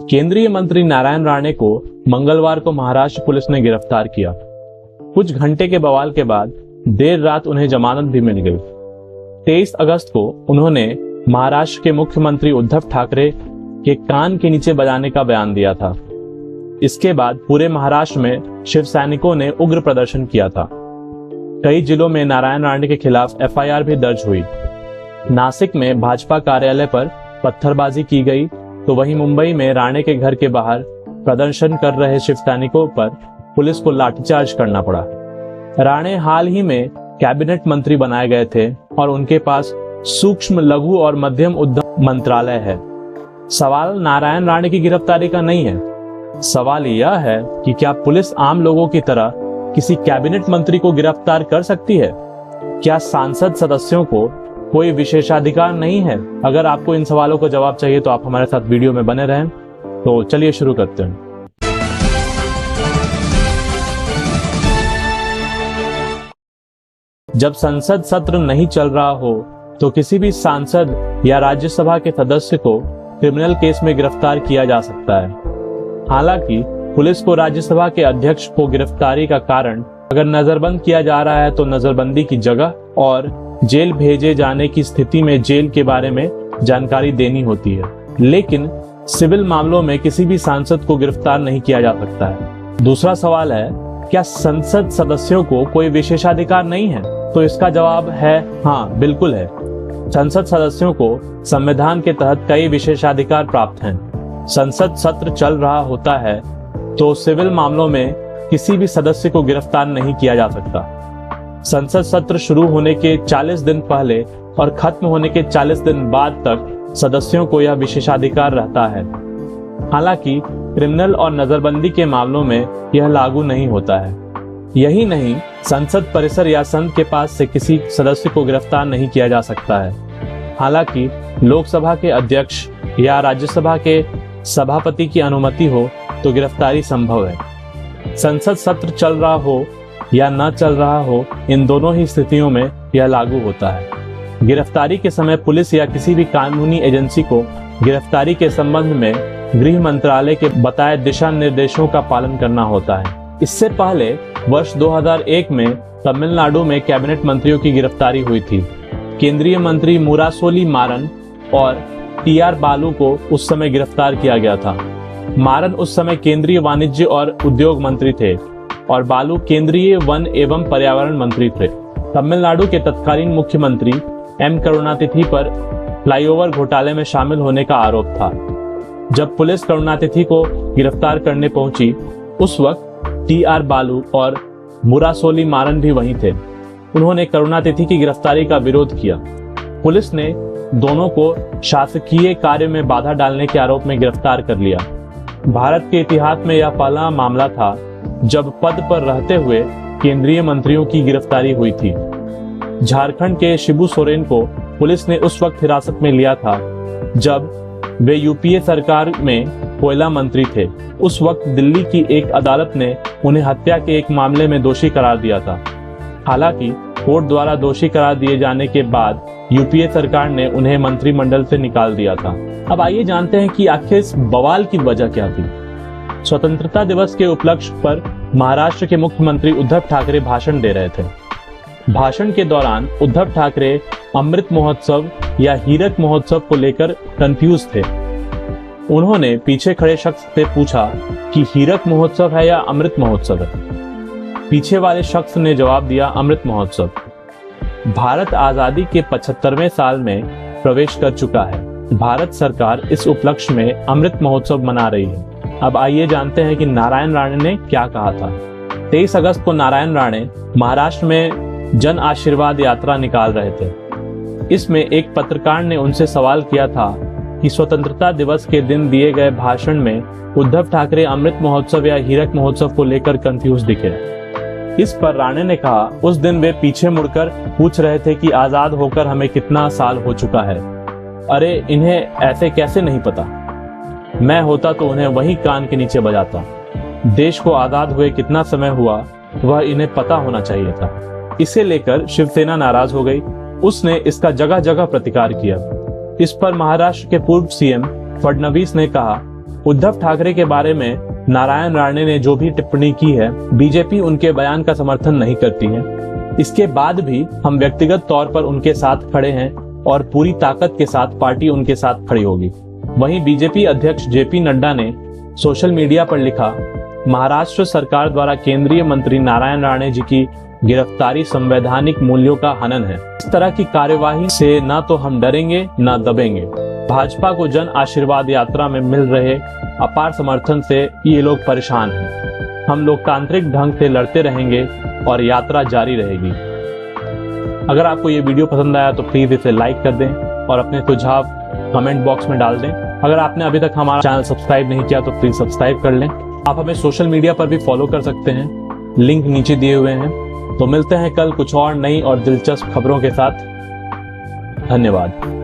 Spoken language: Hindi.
केंद्रीय मंत्री नारायण राणे को मंगलवार को महाराष्ट्र पुलिस ने गिरफ्तार किया। कुछ घंटे के बवाल के बाद देर रात उन्हें जमानत भी मिल गई। 23 अगस्त को उन्होंने महाराष्ट्र के मुख्यमंत्री उद्धव ठाकरे के कान के नीचे बजाने का बयान दिया था। इसके बाद पूरे महाराष्ट्र में शिव सैनिकों ने उग्र प्रदर्शन किया था। कई जिलों में नारायण राणे के खिलाफ एफआईआर भी दर्ज हुई। नासिक में भाजपा कार्यालय पर पत्थरबाजी की गई, तो वहीं मुंबई में राणे के घर के बाहर प्रदर्शन कर रहे शिव सैनिकों पर पुलिस को लाठीचार्ज करना पड़ा। राणे हाल ही में कैबिनेट मंत्री बनाए गए थे और उनके पास सूक्ष्म, लघु और मध्यम उद्यम मंत्रालय है। सवाल नारायण राणे की गिरफ्तारी का नहीं है। सवाल यह है कि क्या पुलिस आम लोगों की तरह किसी कैबिनेट मंत्री को गिरफ्तार कर सकती है? क्या सांसद सदस्यों को कोई विशेषाधिकार नहीं है? अगर आपको इन सवालों का जवाब चाहिए तो आप हमारे साथ वीडियो में बने रहें। तो चलिए शुरू करते हैं। जब संसद सत्र नहीं चल रहा हो तो किसी भी सांसद या राज्यसभा के सदस्य को क्रिमिनल केस में गिरफ्तार किया जा सकता है। हालांकि पुलिस को राज्यसभा के अध्यक्ष को गिरफ्तारी का कारण अगर नजरबंद किया जा रहा है तो नजरबंदी की जगह और जेल भेजे जाने की स्थिति में जेल के बारे में जानकारी देनी होती है। लेकिन सिविल मामलों में किसी भी सांसद को गिरफ्तार नहीं किया जा सकता है। दूसरा सवाल है, क्या संसद सदस्यों को कोई विशेषाधिकार नहीं है? तो इसका जवाब है हाँ, बिल्कुल है। संसद सदस्यों को संविधान के तहत कई विशेषाधिकार प्राप्त हैं। संसद सत्र चल रहा होता है तो सिविल मामलों में किसी भी सदस्य को गिरफ्तार नहीं किया जा सकता। संसद सत्र शुरू होने के 40 दिन पहले और खत्म होने के 40 दिन बाद तक सदस्यों को यह विशेषाधिकार रहता है। हालांकि क्रिमिनल और नजरबंदी के मामलों में यह लागू नहीं होता है। यही नहीं, संसद परिसर या संघ के पास से किसी सदस्य को गिरफ्तार नहीं किया जा सकता है। हालांकि लोकसभा के अध्यक्ष या राज्यसभा के सभापति की अनुमति हो तो गिरफ्तारी संभव है। संसद सत्र चल रहा हो या न चल रहा हो, इन दोनों ही स्थितियों में यह लागू होता है। गिरफ्तारी के समय पुलिस या किसी भी कानूनी एजेंसी को गिरफ्तारी के संबंध में गृह मंत्रालय के बताए दिशा निर्देशों का पालन करना होता है। इससे पहले वर्ष 2001 में तमिलनाडु में कैबिनेट मंत्रियों की गिरफ्तारी हुई थी। केंद्रीय मंत्री मुरासोली मारन और टीआर बालू को उस समय गिरफ्तार किया गया था। मारन उस समय केंद्रीय वाणिज्य और उद्योग मंत्री थे और बालू केंद्रीय वन एवं पर्यावरण मंत्री थे। तमिलनाडु के तत्कालीन मुख्यमंत्री एम करुणानिधि पर फ्लाईओवर घोटाले में शामिल होने का आरोप था। जब पुलिस करुणानिधि को गिरफ्तार करने पहुंची, उस वक्त टीआर बालू और मुरासोली मारन भी वहीं थे। उन्होंने करुणानिधि की गिरफ्तारी का विरोध किया। पुलिस ने दोनों को शासकीय कार्य में बाधा डालने के आरोप में गिरफ्तार कर लिया। भारत के इतिहास में यह पहला मामला था जब पद पर रहते हुए केंद्रीय मंत्रियों की गिरफ्तारी हुई थी। झारखंड के शिबू सोरेन को पुलिस ने उस वक्त हिरासत में लिया था जब वे यूपीए सरकार में कोयला मंत्री थे। उस वक्त दिल्ली की एक अदालत ने उन्हें हत्या के एक मामले में दोषी करार दिया था। हालांकि कोर्ट द्वारा दोषी करार दिए जाने के बाद यूपीए सरकार ने उन्हें मंत्रिमंडल से निकाल दिया था। अब आइए जानते हैं कि आखिर इस बवाल की वजह क्या थी। स्वतंत्रता दिवस के उपलक्ष्य पर महाराष्ट्र के मुख्यमंत्री उद्धव ठाकरे भाषण दे रहे थे। भाषण के दौरान उद्धव ठाकरे अमृत महोत्सव या हीरक महोत्सव को लेकर कंफ्यूज थे। उन्होंने पीछे खड़े शख्स से पूछा कि हीरक महोत्सव है या अमृत महोत्सव है। पीछे वाले शख्स ने जवाब दिया, अमृत महोत्सव। भारत आजादी के 75वें साल में प्रवेश कर चुका है। भारत सरकार इस उपलक्ष्य में अमृत महोत्सव मना रही है। अब आइए जानते हैं कि नारायण राणे ने क्या कहा था। 23 अगस्त को नारायण राणे महाराष्ट्र में जन आशीर्वाद यात्रा निकाल रहे थे। इसमें एक पत्रकार ने उनसे सवाल किया था कि स्वतंत्रता दिवस के दिन दिए गए भाषण में उद्धव ठाकरे अमृत महोत्सव या हीरक महोत्सव को लेकर कंफ्यूज दिखे। इस पर राणे ने कहा, उस दिन वे पीछे मुड़कर पूछ रहे थे कि आजाद होकर हमें कितना साल हो चुका है। अरे इन्हें ऐसे कैसे नहीं पता? मैं होता तो उन्हें वही कान के नीचे बजाता। देश को आजाद हुए कितना समय हुआ वह इन्हें पता होना चाहिए था। इसे लेकर शिवसेना नाराज हो गई। उसने इसका जगह जगह प्रतिकार किया। इस पर महाराष्ट्र के पूर्व सीएम फडणवीस ने कहा, उद्धव ठाकरे के बारे में नारायण राणे ने जो भी टिप्पणी की है, बीजेपी उनके बयान का समर्थन नहीं करती है। इसके बाद भी हम व्यक्तिगत तौर पर उनके साथ खड़े हैं और पूरी ताकत के साथ पार्टी उनके साथ खड़ी होगी। वहीं बीजेपी अध्यक्ष जेपी नड्डा ने सोशल मीडिया पर लिखा, महाराष्ट्र सरकार द्वारा केंद्रीय मंत्री नारायण राणे जी की गिरफ्तारी संवैधानिक मूल्यों का हनन है। इस तरह की कार्यवाही से ना तो हम डरेंगे ना दबेंगे। भाजपा को जन आशीर्वाद यात्रा में मिल रहे अपार समर्थन से ये लोग परेशान हैं। हम लोकतांत्रिक ढंग से लड़ते रहेंगे और यात्रा जारी रहेगी। अगर आपको ये वीडियो पसंद आया तो प्लीज इसे लाइक कर दें और अपने सुझाव कमेंट बॉक्स में डाल दें। अगर आपने अभी तक हमारा चैनल सब्सक्राइब नहीं किया तो प्लीज सब्सक्राइब कर लें। आप हमें सोशल मीडिया पर भी फॉलो कर सकते हैं, लिंक नीचे दिए हुए हैं। तो मिलते हैं कल कुछ और नई और दिलचस्प खबरों के साथ। धन्यवाद।